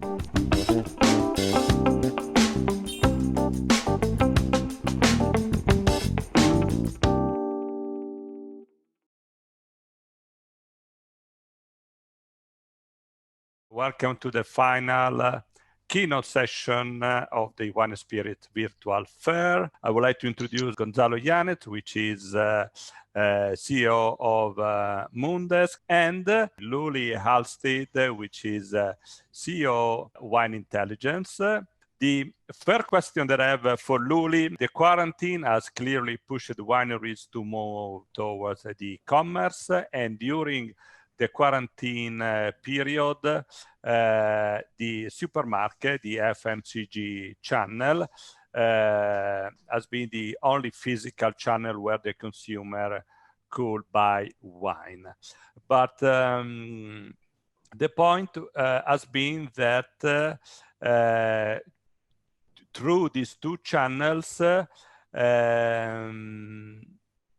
Welcome to the final keynote session of the Wine Spirit Virtual Fair. I would like to introduce Gonzalo Yañez, which is CEO of Moondesk, and Luli Halstead, which is CEO Wine Intelligence. The first question that I have for Luli: the quarantine has clearly pushed wineries to move towards the e-commerce, and during the quarantine period, the supermarket, the FMCG channel, has been the only physical channel where the consumer could buy wine. But the point has been that through these two channels,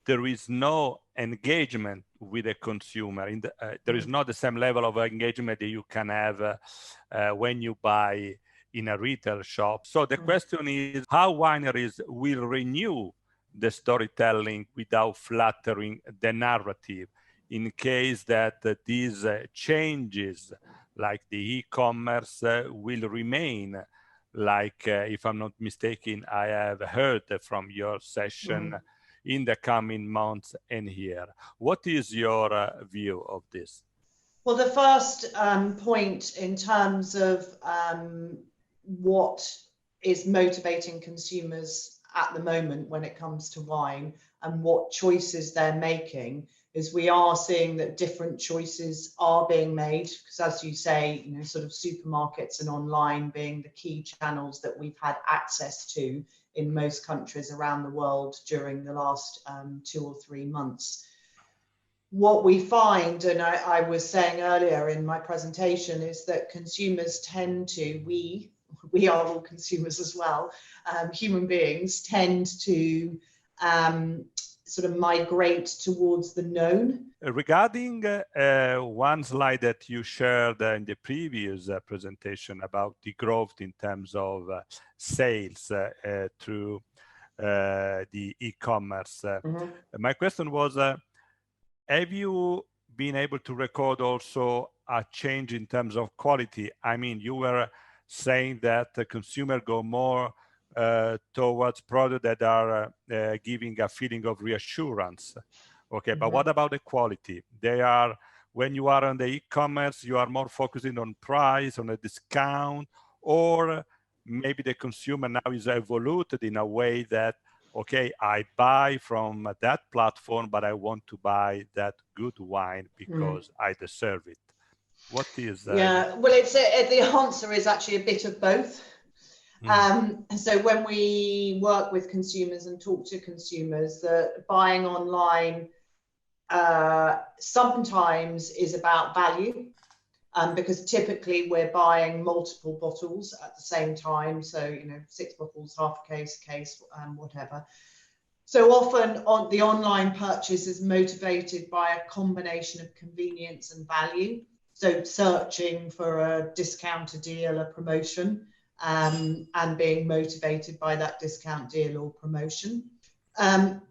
there is no engagement with the consumer. There is not the same level of engagement that you can have when you buy in a retail shop. So the question is how wineries will renew the storytelling without flattering the narrative in case that these changes, like the e-commerce, will remain. Like, if I'm not mistaken, I have heard from your session in the coming months and year. What is your view of this? Well, the first point in terms of what is motivating consumers at the moment when it comes to wine and what choices they're making is we are seeing that different choices are being made, because as you say, you know, sort of supermarkets and online being the key channels that we've had access to in most countries around the world during the last 2 or 3 months. What we find, and I was saying earlier in my presentation, is that consumers tend to, we are all consumers as well, human beings tend to sort of migrate towards the known. Regarding one slide that you shared in the previous presentation about the growth in terms of sales through the e-commerce, my question was, have you been able to record also a change in terms of quality? I mean, you were saying that the consumer go more towards products that are giving a feeling of reassurance. Okay, but what about the quality? They are, when you are on the e-commerce, you are more focusing on price, on a discount, or maybe the consumer now is evolved in a way that, okay, I buy from that platform, but I want to buy that good wine because I deserve it. What is yeah, well, it's the answer is actually a bit of both. So when we work with consumers and talk to consumers, that buying online sometimes is about value, because typically we're buying multiple bottles at the same time. So, you know, 6 bottles, half a case, whatever. So often the online purchase is motivated by a combination of convenience and value. So searching for a discounted deal, a promotion, and being motivated by that discount deal or promotion.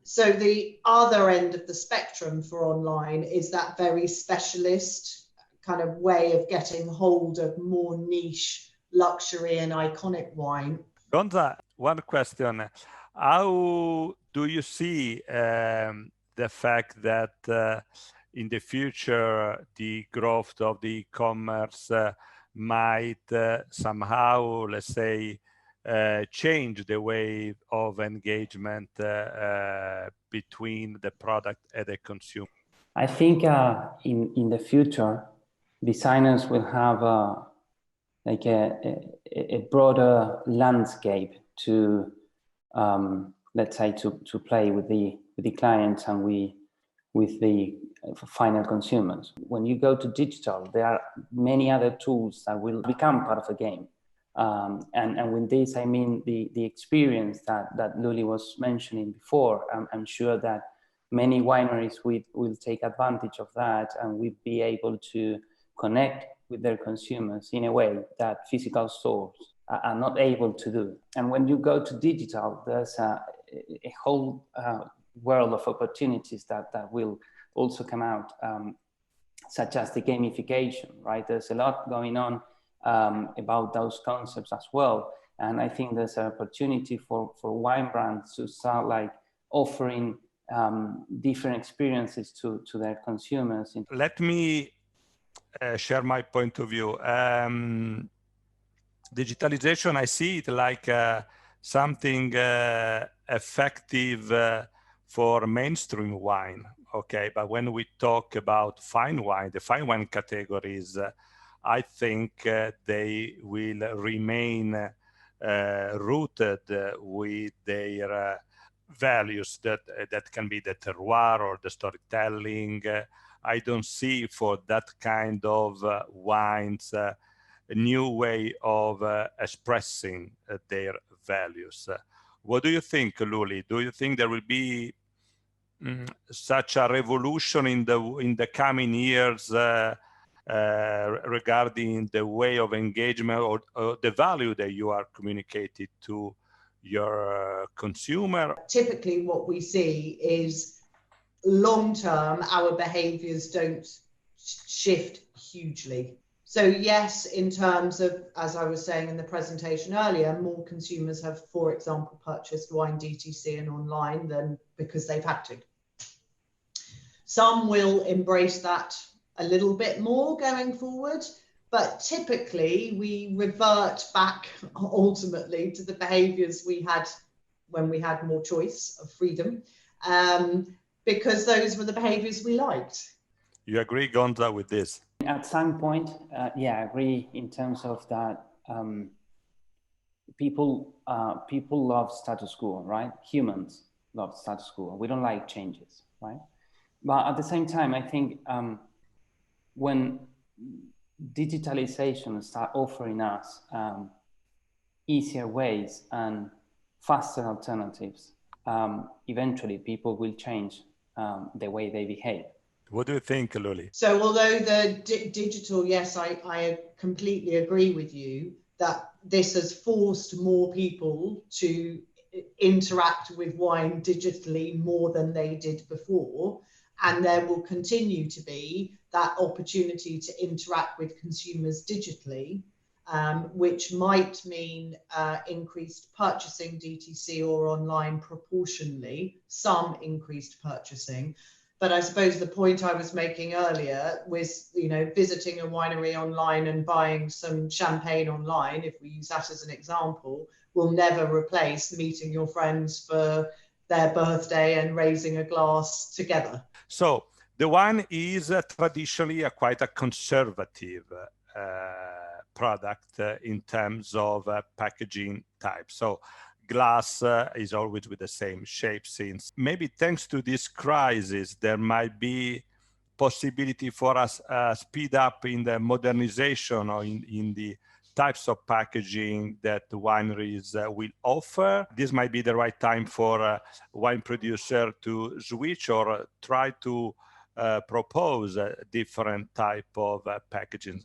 So the other end of the spectrum for online is that very specialist kind of way of getting hold of more niche luxury and iconic wine. Gonza, one question. How do you see the fact that in the future the growth of the e-commerce might somehow, let's say, change the way of engagement between the product and the consumer? I think in the future, designers will have like a broader landscape to let's say to play with the clients and with the final consumers. When you go to digital, there are many other tools that will become part of the game. And with this, I mean the experience that Luli was mentioning before. I'm sure that many wineries will take advantage of that, and we'll be able to connect with their consumers in a way that physical stores are not able to do. And when you go to digital, there's a whole world of opportunities that will also come out, such as the gamification, right? There's a lot going on about those concepts as well. And I think there's an opportunity for wine brands to start like offering different experiences to their consumers. Let me share my point of view. Digitalization, I see it like something effective for mainstream wine, okay? But when we talk about fine wine, the fine wine categories, I think they will remain rooted with their values that can be the terroir or the storytelling. I don't see for that kind of wines a new way of expressing their values. What do you think, Luli? Do you think there will be such a revolution in the coming years regarding the way of engagement or the value that you are communicating to your consumer? Typically what we see is long-term, our behaviors don't shift hugely. So yes, in terms of, as I was saying in the presentation earlier, more consumers have, for example, purchased wine DTC and online than because they've had to. Some will embrace that a little bit more going forward, but typically we revert back ultimately to the behaviors we had when we had more choice of freedom, because those were the behaviors we liked. You agree, Gonza, with this? At some point, yeah, I agree in terms of that. People love status quo, right? Humans love status quo. We don't like changes, right? But at the same time, I think when digitalization start offering us easier ways and faster alternatives, eventually people will change the way they behave. What do you think, Luli? So although the digital, yes, I completely agree with you that this has forced more people to interact with wine digitally more than they did before. And there will continue to be that opportunity to interact with consumers digitally, which might mean increased purchasing DTC or online proportionally, some increased purchasing. But I suppose the point I was making earlier was, you know, visiting a winery online and buying some champagne online, if we use that as an example, will never replace meeting your friends for their birthday and raising a glass together. So the wine is traditionally quite a conservative product in terms of packaging type. So glass is always with the same shape. Since maybe thanks to this crisis, there might be possibility for us speed up in the modernization or in the types of packaging that the wineries will offer. This might be the right time for a wine producer to switch or try to propose a different type of packaging.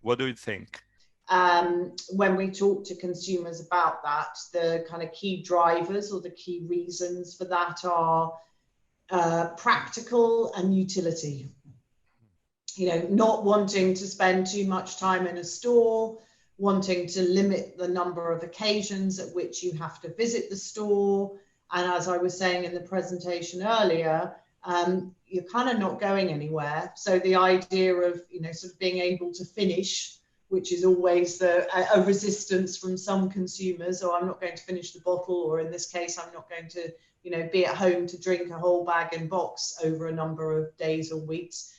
What do you think? When we talk to consumers about that, the kind of key drivers or the key reasons for that are practical and utility. You know, not wanting to spend too much time in a store, wanting to limit the number of occasions at which you have to visit the store. And as I was saying in the presentation earlier, you're kind of not going anywhere. So the idea of, you know, sort of being able to finish, which is always a resistance from some consumers, or I'm not going to finish the bottle, or in this case, I'm not going to, you know, be at home to drink a whole bag and box over a number of days or weeks.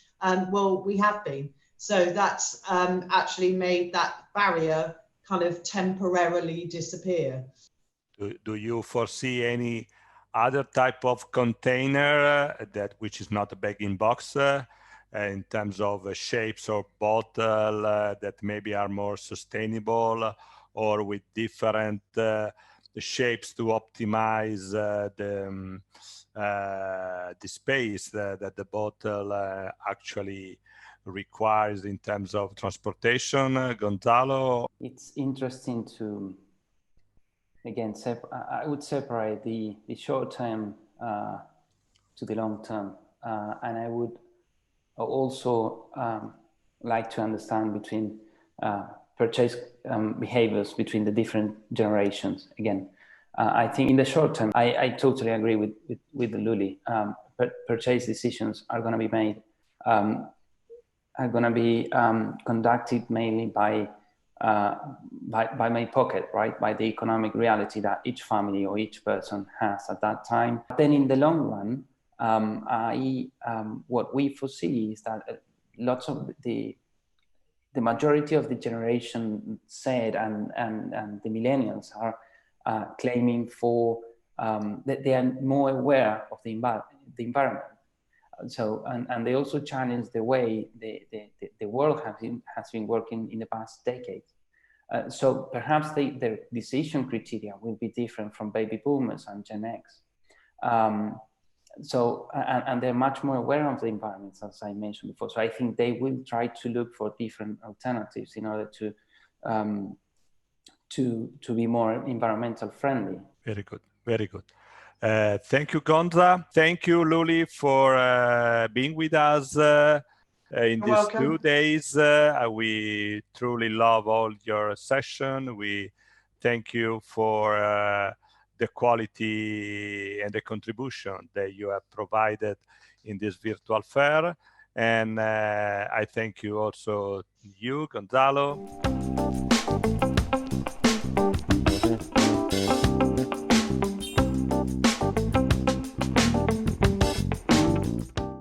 Well, we have been. So that's actually made that barrier kind of temporarily disappear. Do you foresee any other type of container that which is not a bag-in box in terms of shapes or bottle that maybe are more sustainable or with different shapes to optimize the space that the bottle actually requires in terms of transportation. Gonzalo? It's interesting to, again, I would separate the short term to the long term. And I would also like to understand between purchase behaviors between the different generations. Again, I think in the short term, I totally agree with Luli. Purchase decisions are going to be made, conducted mainly by my pocket, right? By the economic reality that each family or each person has at that time. Then in the long run, what we foresee is that lots of the majority of the generation Z and the millennials are claiming for that they are more aware of the environment. So and they also challenge the way the world has been working in the past decades. So perhaps their decision criteria will be different from baby boomers and Gen X. So and they're much more aware of the environment, as I mentioned before. So I think they will try to look for different alternatives in order to be more environmental friendly. Very good, very good. Thank you, Gonza. Thank you, Luli, for being with us in these 2 days. We truly love all your session. We thank you for the quality and the contribution that you have provided in this virtual fair. And I thank you also, Gonzalo.